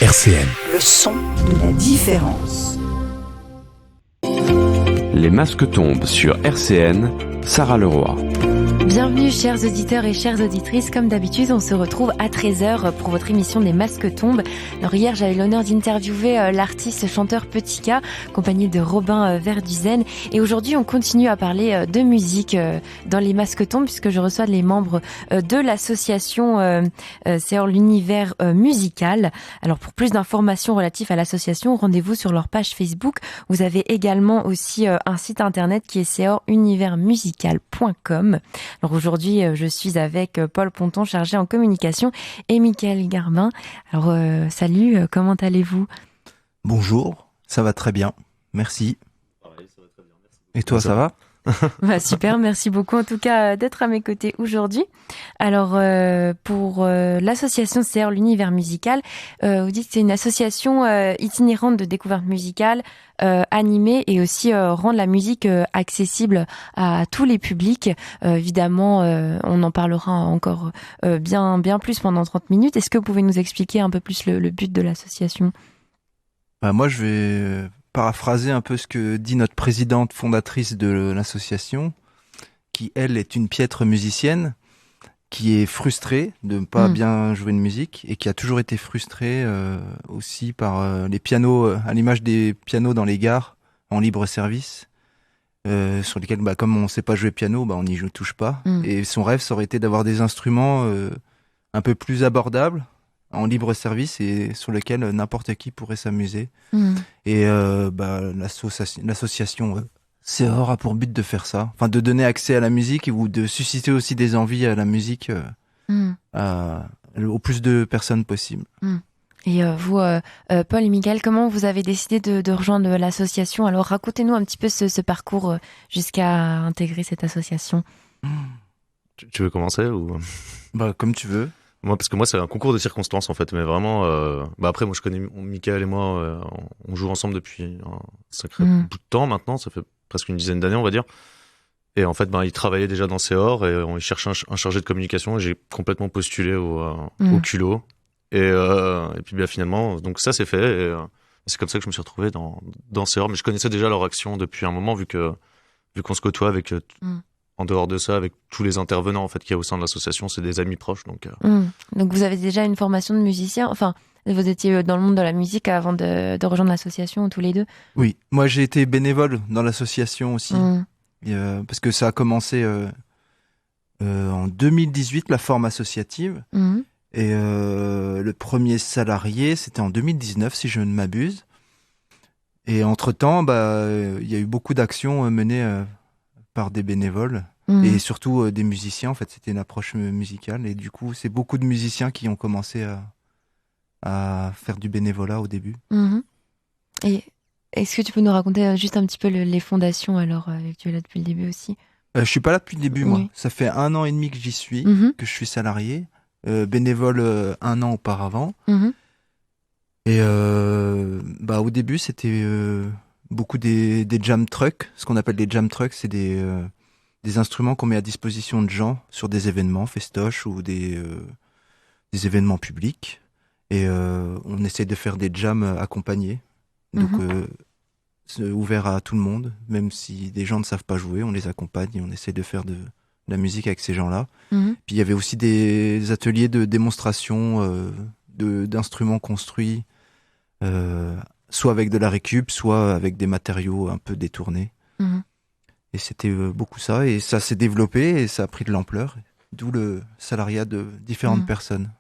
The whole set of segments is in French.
RCN. Le son de la différence. Les masques tombent sur RCN, Sarah Leroy. Bienvenue chers auditeurs et chères auditrices, comme d'habitude on se retrouve à 13h pour votre émission des masques tombent. Alors hier j'avais l'honneur d'interviewer l'artiste chanteur Petit K, accompagné de Robin Verduzen, et aujourd'hui on continue à parler de musique dans les masques tombent puisque je reçois les membres de l'association c'est l'univers musical. Alors pour plus d'informations relatives à l'association, rendez-vous sur leur page Facebook. Vous avez également aussi un site internet qui est seoruniversmusical.com. Alors aujourd'hui, je suis avec Paul Ponton, chargé en communication, et Mickaël Garbin. Alors salut, comment allez-vous ? Bonjour, ça va très bien, merci. Pareil, ça va très bien, merci. Et toi, ça va ? Super, merci beaucoup en tout cas d'être à mes côtés aujourd'hui. Alors pour l'association CR l'univers musical, vous dites que c'est une association itinérante de découverte musicale, animée et aussi rendre la musique accessible à tous les publics. Évidemment, on en parlera encore bien plus pendant 30 minutes. Est-ce que vous pouvez nous expliquer un peu plus le but de l'association ? Moi, je vais paraphraser un peu ce que dit notre présidente fondatrice de l'association, qui, elle, est une piètre musicienne, qui est frustrée de ne pas bien jouer de musique et qui a toujours été frustrée aussi par les pianos, à l'image des pianos dans les gares en libre service, sur lesquels, comme on ne sait pas jouer piano, on n'y touche pas. Et son rêve, ça aurait été d'avoir des instruments un peu plus abordables, en libre service et sur lequel n'importe qui pourrait s'amuser. Et l'association CEOR a pour but de faire ça, enfin de donner accès à la musique ou de susciter aussi des envies à la musique au plus de personnes possible. Et vous, Paul et Mickaël, comment vous avez décidé de rejoindre l'association ? Alors racontez-nous un petit peu ce parcours jusqu'à intégrer cette association. Tu veux commencer ou... Comme tu veux. Moi, parce que moi, c'est un concours de circonstances, en fait. Mais vraiment, après, moi, je connais Mickaël et moi, on joue ensemble depuis un sacré bout de temps maintenant. Ça fait presque une dizaine d'années, on va dire. Et en fait, il travaillait déjà dans CEOR et on cherchait un chargé de communication. Et j'ai complètement postulé au culot. Et puis, finalement, donc ça, c'est fait. Et c'est comme ça que je me suis retrouvé dans CEOR. Mais je connaissais déjà leur action depuis un moment, vu qu'on se côtoie avec... En dehors de ça, avec tous les intervenants en fait qu'il y a au sein de l'association, c'est des amis proches. Donc vous avez déjà une formation de musicien, enfin vous étiez dans le monde de la musique avant de rejoindre l'association tous les deux ? Oui, moi j'ai été bénévole dans l'association aussi, parce que ça a commencé en 2018, la forme associative, et le premier salarié c'était en 2019 si je ne m'abuse. Et entre-temps, il y a eu beaucoup d'actions menées par des bénévoles et surtout des musiciens. En fait, c'était une approche musicale et du coup, c'est beaucoup de musiciens qui ont commencé à faire du bénévolat au début. Et est-ce que tu peux nous raconter juste un petit peu les fondations alors, que tu es là depuis le début aussi ? Je suis pas là depuis le début, moi. Oui. Ça fait 1 an et demi que j'y suis, que je suis salarié, bénévole 1 an auparavant. Et au début, c'était beaucoup des jam trucks. Ce qu'on appelle des jam trucks, c'est des instruments qu'on met à disposition de gens sur des événements, festoches ou des événements publics. Et on essaie de faire des jams accompagnés. Donc, c'est ouvert à tout le monde. Même si des gens ne savent pas jouer, on les accompagne et on essaie de faire de la musique avec ces gens-là. Puis il y avait aussi des ateliers de démonstration d'instruments construits, soit avec de la récup, soit avec des matériaux un peu détournés. Et c'était beaucoup ça. Et ça s'est développé et ça a pris de l'ampleur. D'où le salariat de différentes personnes.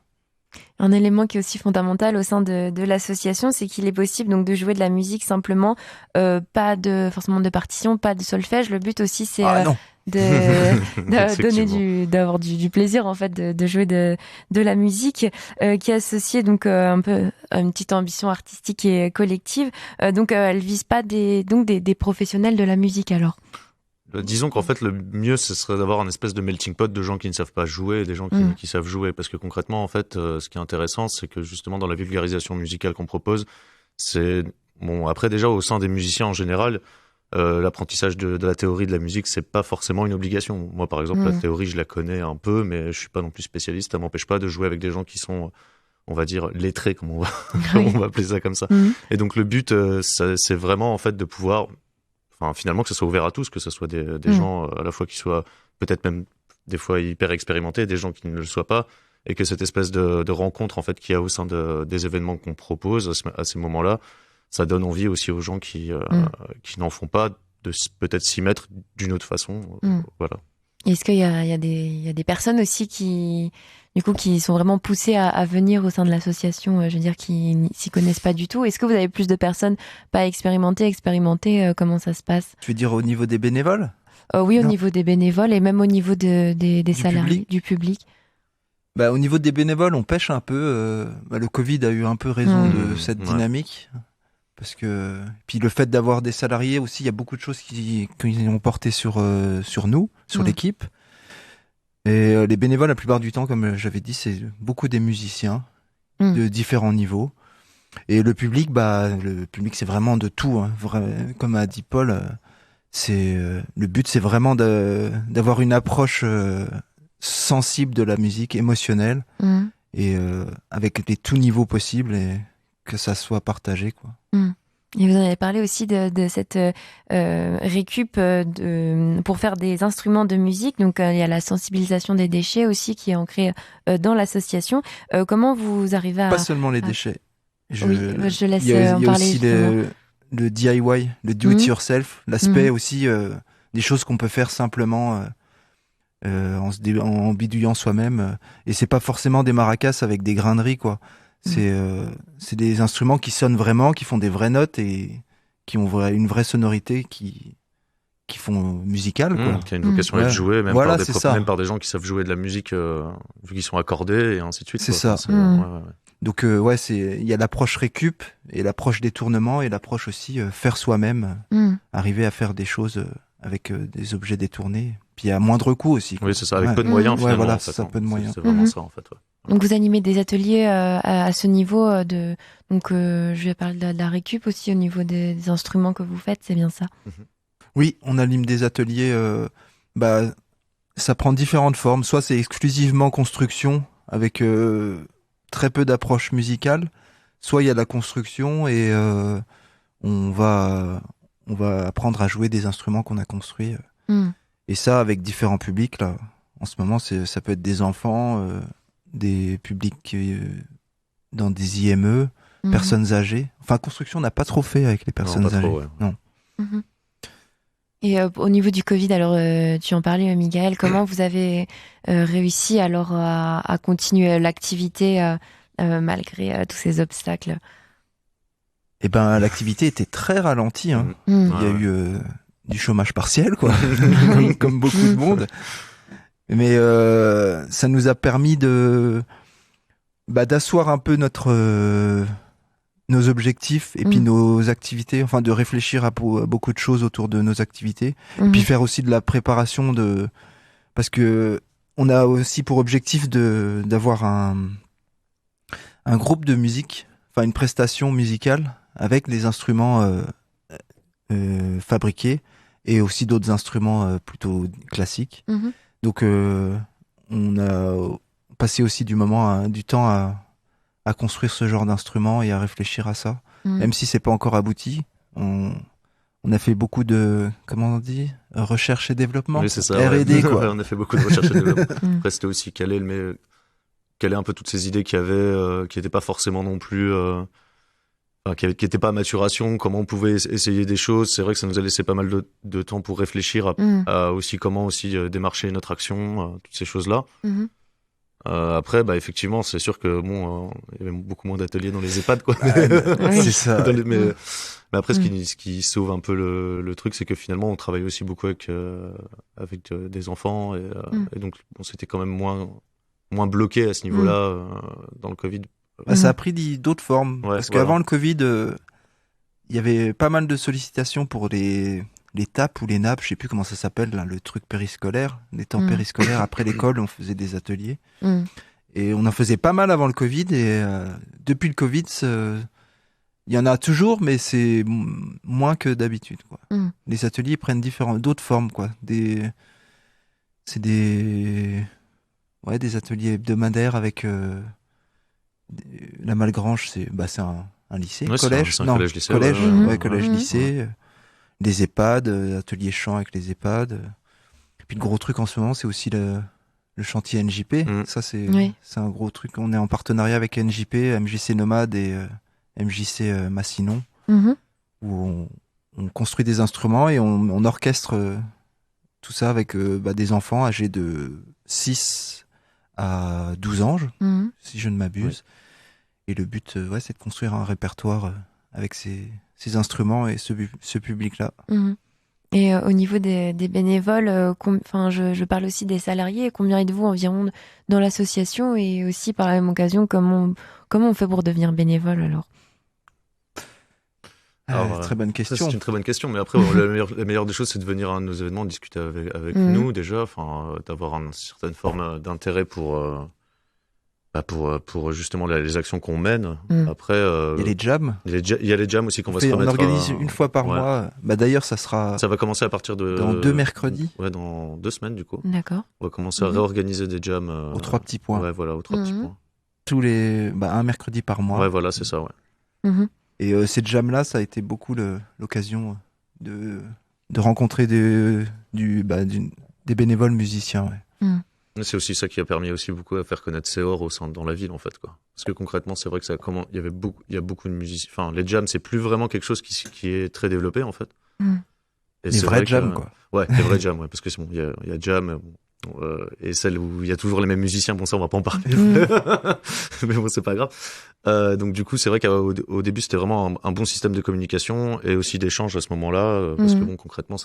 Un élément qui est aussi fondamental au sein de l'association, c'est qu'il est possible donc de jouer de la musique simplement, pas forcément de partition, pas de solfège. Le but aussi, c'est d'avoir du plaisir en fait de jouer de la musique, qui est associée donc un peu à une petite ambition artistique et collective. Donc elle vise pas des professionnels de la musique alors. Disons qu'en fait, le mieux, ce serait d'avoir un espèce de melting pot de gens qui ne savent pas jouer et des gens qui savent jouer. Parce que concrètement, en fait, ce qui est intéressant, c'est que justement, dans la vulgarisation musicale qu'on propose, c'est... Bon, après, déjà, au sein des musiciens en général, l'apprentissage de la théorie de la musique, c'est pas forcément une obligation. Moi, par exemple, la théorie, je la connais un peu, mais je suis pas non plus spécialiste. Ça m'empêche pas de jouer avec des gens qui sont on va dire lettrés, comme on va appeler ça comme ça. Et donc le but, c'est vraiment en fait de pouvoir, finalement que ce soit ouvert à tous, que ce soit des gens à la fois qui soient peut-être même des fois hyper expérimentés, des gens qui ne le soient pas, et que cette espèce de rencontre en fait qu'il y a au sein des événements qu'on propose à ces moments-là, ça donne envie aussi aux gens qui n'en font pas de peut-être s'y mettre d'une autre façon. Voilà. Est-ce qu'il y a des personnes aussi qui sont vraiment poussées à venir au sein de l'association, je veux dire, qui s'y connaissent pas du tout? Est-ce que vous avez plus de personnes pas expérimentées, comment ça se passe? Tu veux dire au niveau des bénévoles? Oui, au niveau des bénévoles et même au niveau des salariés, du public. Au niveau des bénévoles, on pêche un peu. Le Covid a eu un peu raison de cette dynamique. Parce que puis le fait d'avoir des salariés aussi, il y a beaucoup de choses qui ont porté sur nous, sur l'équipe. Et les bénévoles, la plupart du temps, comme j'avais dit, c'est beaucoup des musiciens de différents niveaux. Et le public, c'est vraiment de tout. Hein. Comme a dit Paul, le but, c'est vraiment d'avoir une approche sensible de la musique, émotionnelle, et avec les tout niveaux possibles et que ça soit partagé, quoi. Et vous en avez parlé aussi de cette récup pour faire des instruments de musique. Donc il y a la sensibilisation des déchets aussi qui est ancrée dans l'association. Comment vous arrivez à... Pas seulement les déchets. Je laisse il y a en parler. Aussi le DIY, le do it yourself, l'aspect aussi des choses qu'on peut faire simplement en bidouillant soi-même. Et c'est pas forcément des maracas avec des graineries, quoi. C'est des instruments qui sonnent vraiment, qui font des vraies notes et qui ont une vraie sonorité qui font musicale, quoi. Qui a une vocation à être jouée, même par des gens qui savent jouer de la musique vu qu'ils sont accordés et ainsi de suite. C'est ça. Donc il y a l'approche récup et l'approche détournement et l'approche aussi faire soi-même, arriver à faire des choses avec des objets détournés, puis à moindre coût aussi, quoi. Oui, c'est ça, avec peu de moyens finalement. Voilà, en fait, c'est ça, peu de moyens. C'est vraiment ça en fait. Ouais. Donc vous animez des ateliers à ce niveau je vais parler de la récup aussi au niveau des instruments que vous faites, c'est bien ça? Oui, on anime des ateliers, ça prend différentes formes, soit c'est exclusivement construction avec très peu d'approche musicale, soit il y a la construction et on va apprendre à jouer des instruments qu'on a construits. Et ça avec différents publics là. En ce moment, ça peut être des enfants, des publics dans des IME, personnes âgées. Enfin, construction, on n'a pas trop fait avec les personnes âgées. Trop, ouais. Non. Et au niveau du Covid, alors tu en parlais, Michael, comment vous avez réussi alors à continuer l'activité malgré tous ces obstacles? Eh ben, l'activité était très ralentie. Hein. Il y a eu du chômage partiel, quoi, comme beaucoup de monde. Mais ça nous a permis d'asseoir un peu nos objectifs et puis nos activités, enfin de réfléchir à beaucoup de choses autour de nos activités, puis faire aussi de la préparation parce que on a aussi pour objectif d'avoir un groupe de musique, enfin une prestation musicale avec les instruments fabriqués et aussi d'autres instruments plutôt classiques. Donc on a passé aussi du temps à construire ce genre d'instrument et à réfléchir à ça. Même si c'est pas encore abouti, on a fait beaucoup de, comment on dit, recherche et développement. Oui, c'est ça. R&D, quoi. On a fait beaucoup de recherche et développement. Après, c'était aussi caler un peu toutes ces idées qu'il y avait, qui n'étaient pas forcément non plus, qui n'étaient pas à maturation, comment on pouvait essayer des choses. C'est vrai que ça nous a laissé pas mal de temps pour réfléchir à aussi comment aussi démarcher notre action, toutes ces choses-là. Après, effectivement, c'est sûr que il y avait beaucoup moins d'ateliers dans les EHPAD, quoi. C'est ça. Mais après, ce qui sauve un peu le truc, c'est que finalement, on travaille aussi beaucoup avec des enfants et donc c'était quand même moins bloqué à ce niveau-là dans le Covid. Ça a pris d'autres formes parce qu'avant le Covid, il y avait pas mal de sollicitations pour les TAP ou les NAP, je sais plus comment ça s'appelle, là, le truc périscolaire, les temps périscolaires. Après l'école, on faisait des ateliers. Et on en faisait pas mal avant le Covid. Et depuis le Covid, il y en a toujours, mais c'est moins que d'habitude, quoi. Les ateliers prennent d'autres formes, quoi. C'est des ateliers hebdomadaires avec La Malgrange, c'est un lycée, Ouais, collège, c'est un collège-lycée. Collège-lycée. Des EHPAD, ateliers chant avec les EHPAD. Puis le gros truc en ce moment, c'est aussi le chantier NJP. Ça, c'est un gros truc. On est en partenariat avec NJP, MJC Nomade et MJC Massinon, où on construit des instruments et on orchestre tout ça avec des enfants âgés de 6 à 12 ans, si je ne m'abuse. Et le but, c'est de construire un répertoire avec ces instruments et ce public-là. Et au niveau des bénévoles, je parle aussi des salariés. Combien êtes-vous environ dans l'association? Et aussi, par la même occasion, comment on fait pour devenir bénévole alors? Très bonne question. Ça, c'est une très bonne question, mais après, la meilleure des choses, c'est de venir à nos événements, discuter avec nous déjà, d'avoir une certaine forme d'intérêt pour justement les actions qu'on mène. Après, il y a les jams. Il y a les jams aussi qu'on va se remettre. On organise une fois par mois. D'ailleurs, ça va commencer à partir de... Dans 2 mercredis. Ouais, dans 2 semaines, du coup. D'accord. On va commencer à réorganiser des jams. Aux 3 petits points. Ouais, voilà, aux 3 petits points. Tous les... un mercredi par mois. Ouais, voilà, c'est ça, ouais. Et ces jams-là, ça a été beaucoup l'occasion de rencontrer des bénévoles musiciens. C'est aussi ça qui a permis aussi beaucoup à faire connaître Céor dans la ville, en fait, quoi. Parce que concrètement, c'est vrai que il y a beaucoup de musiciens. Enfin, les jams, c'est plus vraiment quelque chose qui est très développé, en fait. Et les vrais jams, quoi. Ouais, les vrais jams, ouais. Parce que c'est bon, il y a jam, et celle où il y a toujours les mêmes musiciens, bon, ça, on va pas en parler. Mais bon, c'est pas grave. Donc, du coup, c'est vrai qu'au début, c'était vraiment un bon système de communication et aussi d'échange à ce moment-là. Parce que bon, concrètement,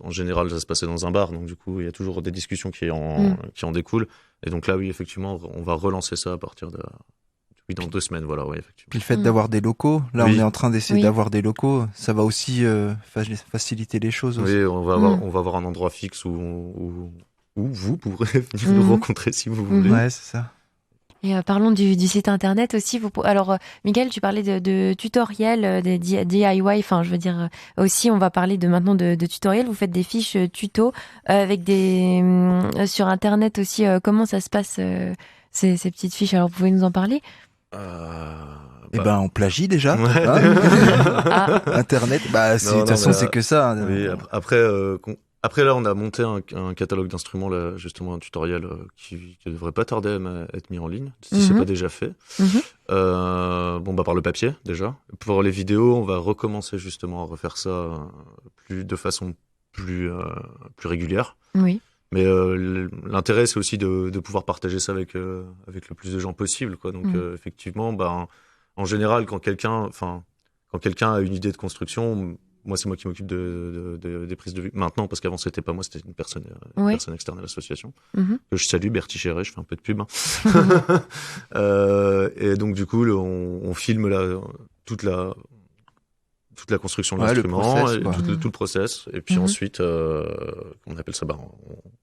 en général, ça se passait dans un bar. Donc, du coup, il y a toujours des discussions qui en découlent. Et donc là, oui, effectivement, on va relancer ça à partir dans 2 semaines, voilà, ouais, effectivement. Puis le fait d'avoir des locaux, là, on est en train d'essayer d'avoir des locaux. Ça va aussi faciliter les choses aussi. Oui, on va avoir un endroit fixe où vous pourrez venir nous rencontrer si vous voulez. Ouais, c'est ça. Et parlons du site internet aussi. Alors, Miguel, tu parlais de tutoriels, des DIY. Enfin, je veux dire, aussi, on va parler maintenant de tutoriels. Vous faites des fiches tutos avec sur internet aussi. Comment ça se passe ces petites fiches? Alors, vous pouvez nous en parler? On plagie déjà. Ouais. Internet, de toute façon, c'est que ça. Oui, après là, on a monté un catalogue d'instruments, là, justement un tutoriel qui devrait pas tarder à être mis en ligne, si c'est pas déjà fait. Par le papier déjà. Pour les vidéos, on va recommencer justement à refaire ça de façon plus régulière. Oui. Mais l'intérêt, c'est aussi de pouvoir partager ça avec le plus de gens possible, quoi. Donc effectivement, en général, quand quelqu'un a une idée de construction, moi, c'est moi qui m'occupe des prises de vue. Maintenant, parce qu'avant, c'était pas moi, c'était une personne externe à l'association. Que je salue, Bertie Chéret, je fais un peu de pub. Et donc, du coup, on filme toute la construction de l'instrument, tout le process. Et puis ensuite, on appelle ça,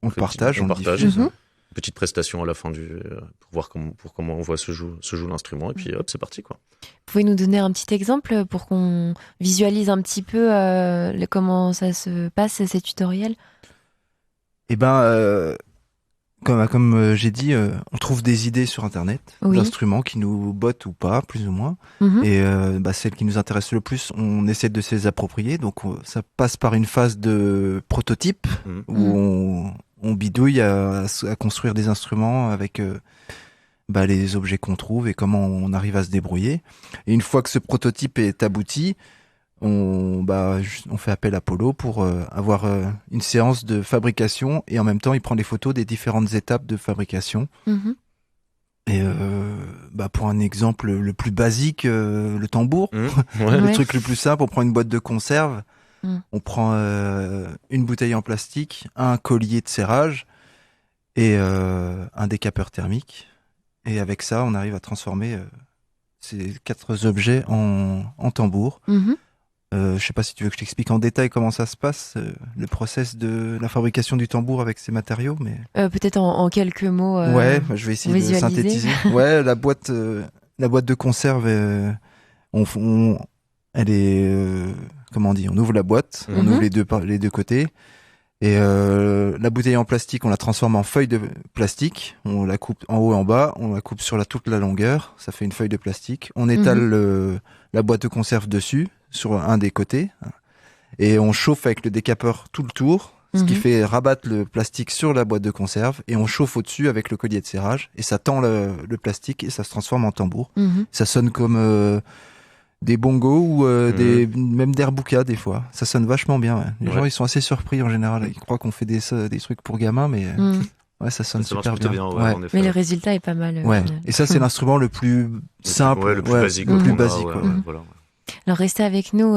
on le partage, on partage. Petite prestation à la fin pour voir comment on voit se joue l'instrument, et puis hop, c'est parti, quoi. Vous pouvez nous donner un petit exemple pour qu'on visualise un petit peu comment ça se passe, ces tutoriels? Comme j'ai dit, on trouve des idées sur internet, d'instruments qui nous bottent ou pas, plus ou moins. Et celles qui nous intéressent le plus, on essaie de se les approprier. Donc ça passe par une phase de prototype où on bidouille à construire des instruments avec les objets qu'on trouve et comment on arrive à se débrouiller. Et une fois que ce prototype est abouti, on fait appel à Polo pour avoir une séance de fabrication, et en même temps il prend des photos des différentes étapes de fabrication. Et pour un exemple le plus basique, le tambour, le truc le plus simple, on prend une boîte de conserve, on prend une bouteille en plastique, un collier de serrage et un décapeur thermique, et avec ça on arrive à transformer ces 4 objets en tambour. Je sais pas si tu veux que je t'explique en détail comment ça se passe, le process de la fabrication du tambour avec ces matériaux, mais peut-être en quelques mots. Je vais essayer de synthétiser. La boîte de conserve, elle est on ouvre la boîte, on ouvre les deux côtés, Et la bouteille en plastique, on la transforme en feuille de plastique. On la coupe en haut et en bas. On la coupe sur toute la longueur. Ça fait une feuille de plastique. On étale la boîte de conserve dessus, sur un des côtés. Et on chauffe avec le décapeur tout le tour. Ce qui fait rabattre le plastique sur la boîte de conserve. Et on chauffe au-dessus avec le collier de serrage. Et ça tend le plastique et ça se transforme en tambour. Ça sonne comme des bongos ou même des rboukas des fois. Ça sonne vachement bien. Ouais. Les gens ils sont assez surpris en général. Ils croient qu'on fait des trucs pour gamins, mais ouais, ça sonne super bien. Ouais. Mais le résultat est pas mal. Ouais. Et ça c'est l'instrument le plus simple, le plus basique. Le plus basique. Voilà. Alors restez avec nous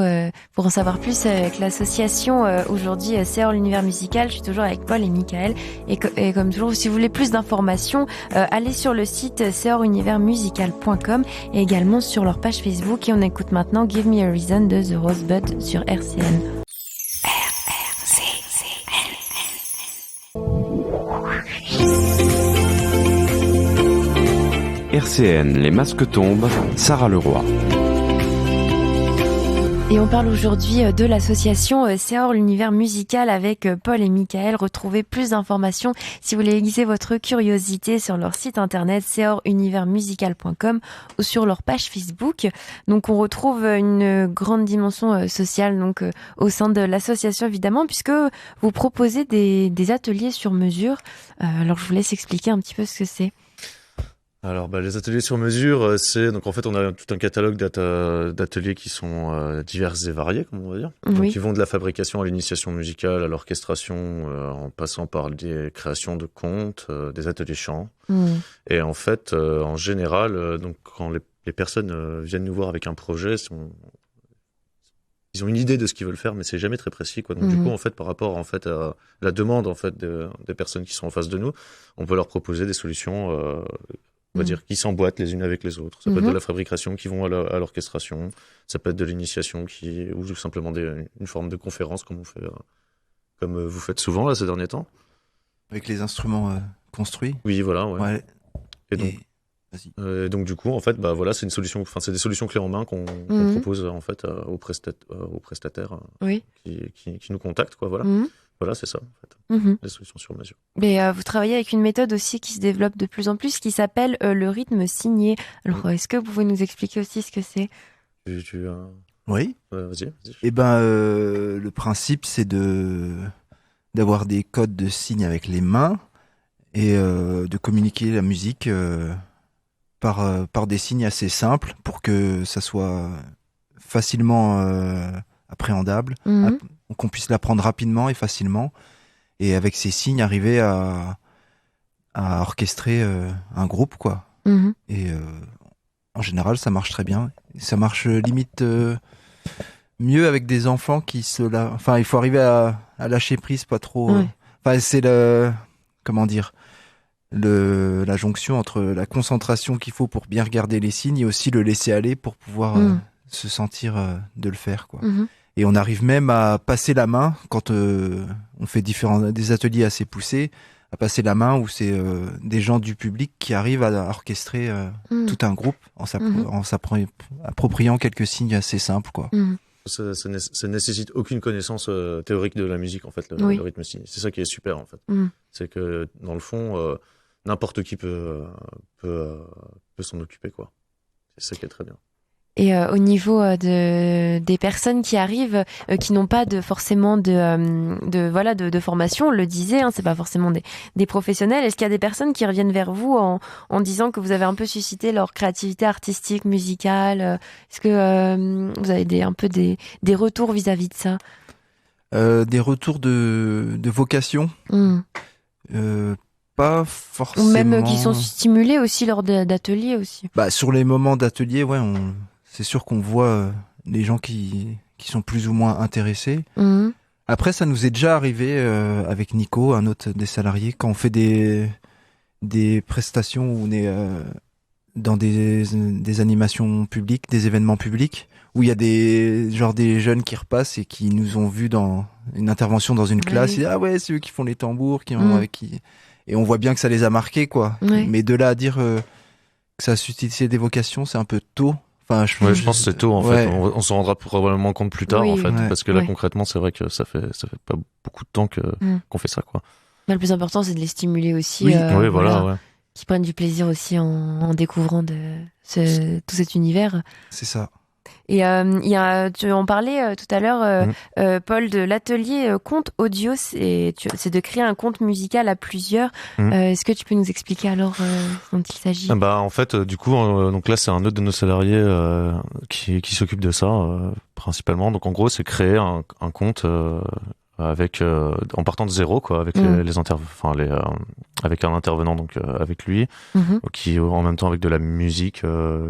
pour en savoir plus avec l'association aujourd'hui Seor l'univers musical. Je suis toujours avec Paul et Michael et comme toujours, si vous voulez plus d'informations, allez sur le site seoruniversmusical.com et également sur leur page Facebook. Et on écoute maintenant Give Me a Reason de The Rosebud sur RCN. RCN, les masques tombent, Sarah Leroy. Et on parle aujourd'hui de l'association Seor l'univers musical avec Paul et Michael. Retrouvez plus d'informations si vous voulez aiguiser votre curiosité sur leur site internet seoruniversmusical.com ou sur leur page Facebook. Donc on retrouve une grande dimension sociale donc au sein de l'association évidemment, puisque vous proposez des ateliers sur mesure. Alors je vous laisse expliquer un petit peu ce que c'est. Alors, les ateliers sur mesure, c'est donc en fait on a tout un catalogue d'ateliers qui sont divers et variés, comme on va dire. Donc, qui vont de la fabrication à l'initiation musicale, à l'orchestration, en passant par des créations de contes, des ateliers chant. Et en fait, en général, donc quand les personnes viennent nous voir avec un projet, ils ont une idée de ce qu'ils veulent faire, mais c'est jamais très précis, quoi. Donc du coup, en fait, par rapport en fait à la demande en fait des personnes qui sont en face de nous, on peut leur proposer des solutions. On va dire qui s'emboîtent les unes avec les autres. Ça peut être de la fabrication qui vont à l'orchestration, ça peut être de l'initiation ou simplement une forme de conférence comme vous faites souvent là ces derniers temps. Avec les instruments construits. Oui, voilà. Ouais. Et donc du coup, en fait, c'est une solution. Enfin, c'est des solutions clés en main qu'on propose en fait aux prestataires qui nous contactent, quoi. Voilà. Voilà, c'est ça, en fait. Les solutions sur mesure. Mais vous travaillez avec une méthode aussi qui se développe de plus en plus, qui s'appelle le rythme signé. Alors, est-ce que vous pouvez nous expliquer aussi ce que c'est ? Oui. Vas-y. Eh ben, le principe, c'est d'avoir des codes de signes avec les mains et de communiquer la musique par des signes assez simples pour que ça soit facilement appréhendable. Qu'on puisse l'apprendre rapidement et facilement, et avec ces signes arriver à orchestrer un groupe, quoi. Et en général, ça marche très bien. Ça marche limite mieux avec des enfants Enfin, il faut arriver à lâcher prise, pas trop. Enfin, c'est comment dire, la jonction entre la concentration qu'il faut pour bien regarder les signes et aussi le laisser aller pour pouvoir se sentir de le faire, quoi. Et on arrive même à passer la main quand on fait des ateliers assez poussés, à passer la main où c'est des gens du public qui arrivent à orchestrer tout un groupe en s'appropriant quelques signes assez simples, quoi. Ça nécessite aucune connaissance théorique de la musique, en fait, le rythme signé. C'est ça qui est super, en fait. C'est que dans le fond, n'importe qui peut s'en occuper, quoi. C'est ça qui est très bien. Et au niveau des personnes qui arrivent, qui n'ont pas forcément de formation, on le disait, c'est pas forcément des professionnels. Est-ce qu'il y a des personnes qui reviennent vers vous en disant que vous avez un peu suscité leur créativité artistique, musicale ? Est-ce que vous avez un peu des retours vis-à-vis de ça ? Des retours de vocation. Pas forcément. Ou même qui sont stimulés aussi lors d'ateliers aussi. Sur les moments d'atelier, c'est sûr qu'on voit les gens qui sont plus ou moins intéressés. Après, ça nous est déjà arrivé avec Nico, un autre des salariés, quand on fait des prestations où on est dans des animations publiques, des événements publics, où il y a des jeunes qui repassent et qui nous ont vus dans une intervention dans une classe. Et, c'est eux qui font les tambours, et on voit bien que ça les a marqués, quoi. Mais de là à dire que ça a suscité des vocations, c'est un peu tôt. Enfin, je pense que c'est tôt en fait. On s'en rendra probablement compte plus tard en fait, parce que là concrètement, c'est vrai que ça fait pas beaucoup de temps qu'on fait ça quoi. Mais le plus important, c'est de les stimuler aussi. Oui, voilà. Qui prennent du plaisir aussi en découvrant tout cet univers. C'est ça. Et tu en parlais tout à l'heure, Paul, de l'atelier conte audio, c'est de créer un conte musical à plusieurs. Est-ce que tu peux nous expliquer alors dont il s'agit ? En fait, du coup, donc là, c'est un autre de nos salariés qui s'occupe de ça principalement. Donc en gros, c'est créer un conte avec en partant de zéro quoi, avec avec un intervenant donc avec lui qui en même temps avec de la musique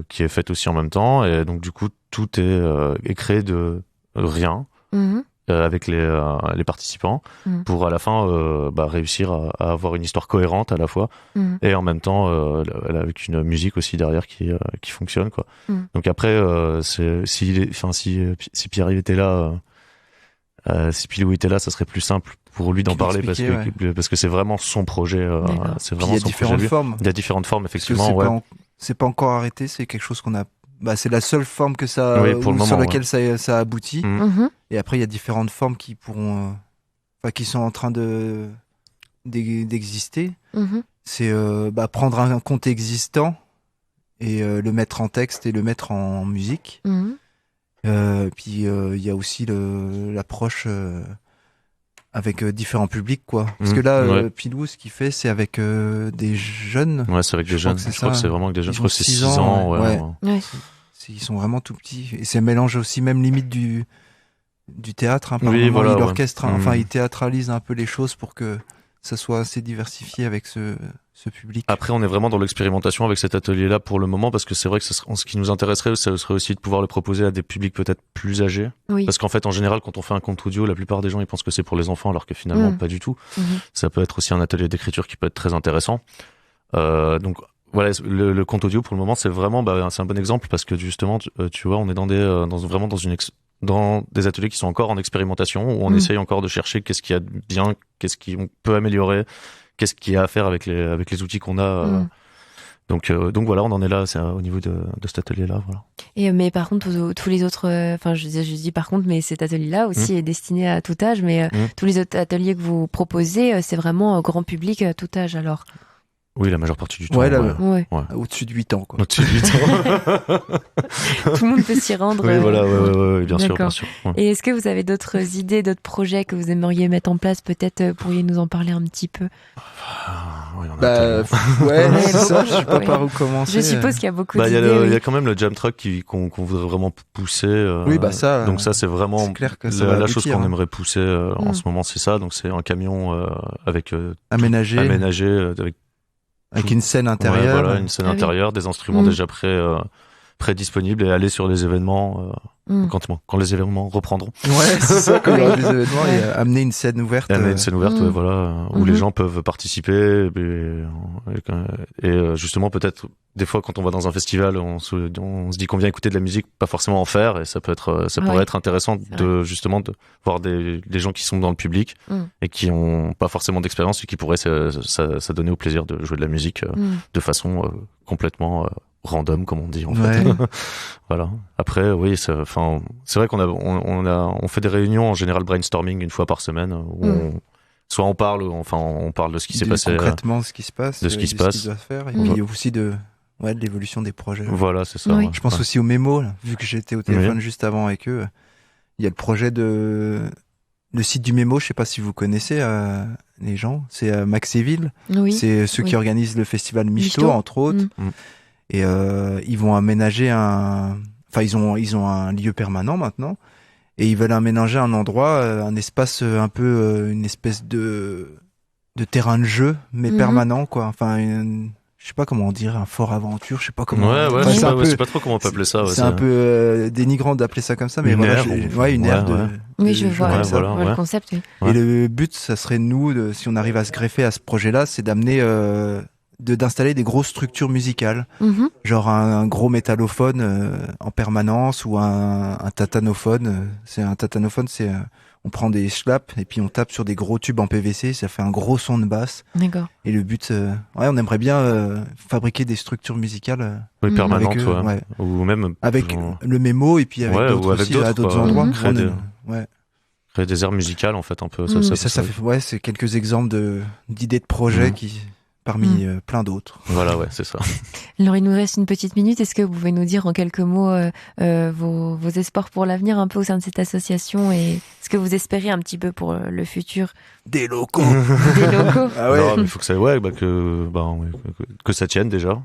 qui est faite aussi en même temps, et donc du coup tout est créé de rien avec les participants pour à la fin réussir à avoir une histoire cohérente à la fois et en même temps avec une musique aussi derrière qui fonctionne quoi. Donc après si Pierre-Yves était là, si Pilou était là, ça serait plus simple pour lui d'en parler parce que c'est vraiment son projet. C'est vraiment il y a son différentes projet. formes. Il y a différentes formes, effectivement. C'est pas encore arrêté. C'est quelque chose qu'on a. C'est la seule forme que ça sur laquelle ça aboutit. Et après, il y a différentes formes qui pourront, qui sont en train d'exister. C'est prendre un conte existant et le mettre en texte et le mettre en musique. Puis il y a aussi l'approche avec différents publics quoi. Parce que là Pilou ce qu'il fait c'est avec des jeunes. Ouais, c'est avec des jeunes. Je crois que c'est vraiment avec des jeunes. Je crois que c'est 6 ans. Ouais. Ils sont vraiment tout petits et c'est un mélange aussi même limite du théâtre par moment, l'orchestre enfin il théâtralise un peu les choses pour que ça soit assez diversifié avec ce public. Après, on est vraiment dans l'expérimentation avec cet atelier-là pour le moment, parce que c'est vrai que ce qui nous intéresserait, ça serait aussi de pouvoir le proposer à des publics peut-être plus âgés. Parce qu'en fait, en général, quand on fait un conte audio, la plupart des gens, ils pensent que c'est pour les enfants, alors que finalement, pas du tout. Ça peut être aussi un atelier d'écriture qui peut être très intéressant. Donc, voilà, le conte audio, pour le moment, c'est vraiment, c'est un bon exemple, parce que justement, tu vois, on est dans des ateliers qui sont encore en expérimentation, où on essaye encore de chercher qu'est-ce qu'il y a de bien, qu'est-ce qu'on peut améliorer, qu'est-ce qu'il y a à faire avec les outils qu'on a. Donc voilà, on en est là, c'est au niveau de cet atelier-là, voilà. Et mais par contre, tous les autres, je dis par contre, mais cet atelier-là aussi est destiné à tout âge, mais tous les autres ateliers que vous proposez, c'est vraiment grand public, tout âge alors. Oui, la majeure partie du temps. Au-dessus de 8 ans, quoi. Au-dessus de 8 ans. Tout le monde peut s'y rendre. Oui, voilà, bien sûr. Et est-ce que vous avez d'autres idées, d'autres projets que vous aimeriez mettre en place? Peut-être pourriez nous en parler un petit peu. C'est ça, je sais pas par où commencer. Je suppose qu'il y a beaucoup d'idées. Il y a quand même le jam truck qu'on voudrait vraiment pousser. Ça. Donc ça, c'est vraiment la chose qu'on aimerait pousser en ce moment, c'est ça. Donc c'est un camion avec aménagé avec une scène intérieure. Une scène intérieure, des instruments déjà pré-disponibles, et aller sur les événements quand les événements reprendront. Ouais, c'est ça, quand il y aura des événements, et amener une scène ouverte. Où les gens peuvent participer, et justement peut-être des fois quand on va dans un festival, on se dit qu'on vient écouter de la musique, pas forcément en faire, et ça pourrait être intéressant de voir des gens qui sont dans le public et qui ont pas forcément d'expérience et qui pourraient s'adonner au plaisir de jouer de la musique de façon complètement random, comme on dit en fait. Voilà. Après, c'est vrai on fait des réunions en général brainstorming une fois par semaine où soit on parle de ce qui s'est passé concrètement, ce qui se passe, de ce qui se passe, doit faire, et puis aussi de l'évolution des projets. Voilà, c'est ça. Oui. Je pense aussi au mémo, là, vu que j'étais au téléphone juste avant avec eux. Il y a le projet le site du mémo, je sais pas si vous connaissez les gens, c'est à Maxéville. Oui. C'est ceux qui organisent le festival Michto, entre autres. Et ils vont aménager ils ont un lieu permanent maintenant, et ils veulent aménager un endroit, un espace un peu une espèce de terrain de jeu, mais permanent quoi. Je sais pas comment dire, un fort aventure, je sais pas comment. Je sais pas trop comment on peut appeler ça. C'est un peu dénigrant d'appeler ça comme ça, mais une aire de. Oui, je vois le concept. Oui. Et le but, ça serait si on arrive à se greffer à ce projet-là, c'est d'amener d'installer des grosses structures musicales, genre un gros métallophone en permanence ou un tatanophone. Un tatanophone, on prend des schlaps et puis on tape sur des gros tubes en PVC, ça fait un gros son de basse. D'accord. Et le but, on aimerait bien fabriquer des structures musicales permanentes, ouais. Ou même avec le mémo et puis avec d'autres aussi, à d'autres endroits. Créer des aires musicales en fait un peu. Ça fait, c'est quelques exemples d'idées de projets parmi plein d'autres. Voilà, ouais, c'est ça. Alors, il nous reste une petite minute. Est-ce que vous pouvez nous dire en quelques mots vos espoirs pour l'avenir un peu au sein de cette association et ce que vous espérez un petit peu pour le futur? Des locaux. Des locaux. Ah ouais. Non, mais il faut que ça, que ça tienne déjà.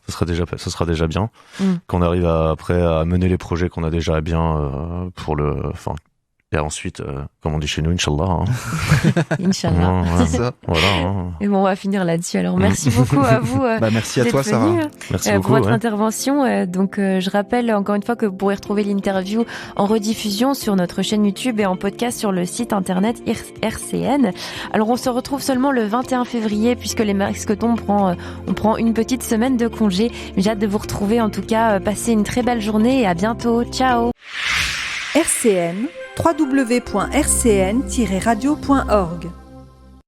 Ça sera déjà bien. Qu'on arrive après à mener les projets qu'on a déjà bien et ensuite, comme on dit chez nous, Inch'Allah. Hein. Inch'Allah. C'est ça. Voilà. Et bon, on va finir là-dessus. Alors, merci beaucoup à vous. Merci à toi, Sarah. Merci beaucoup. Pour votre intervention. Donc, je rappelle encore une fois que vous pourrez retrouver l'interview en rediffusion sur notre chaîne YouTube et en podcast sur le site internet RCN. Alors, on se retrouve seulement le 21 février puisque les Masquetons, on prend une petite semaine de congé. J'ai hâte de vous retrouver. En tout cas, passez une très belle journée et à bientôt. Ciao. RCN, www.rcn-radio.org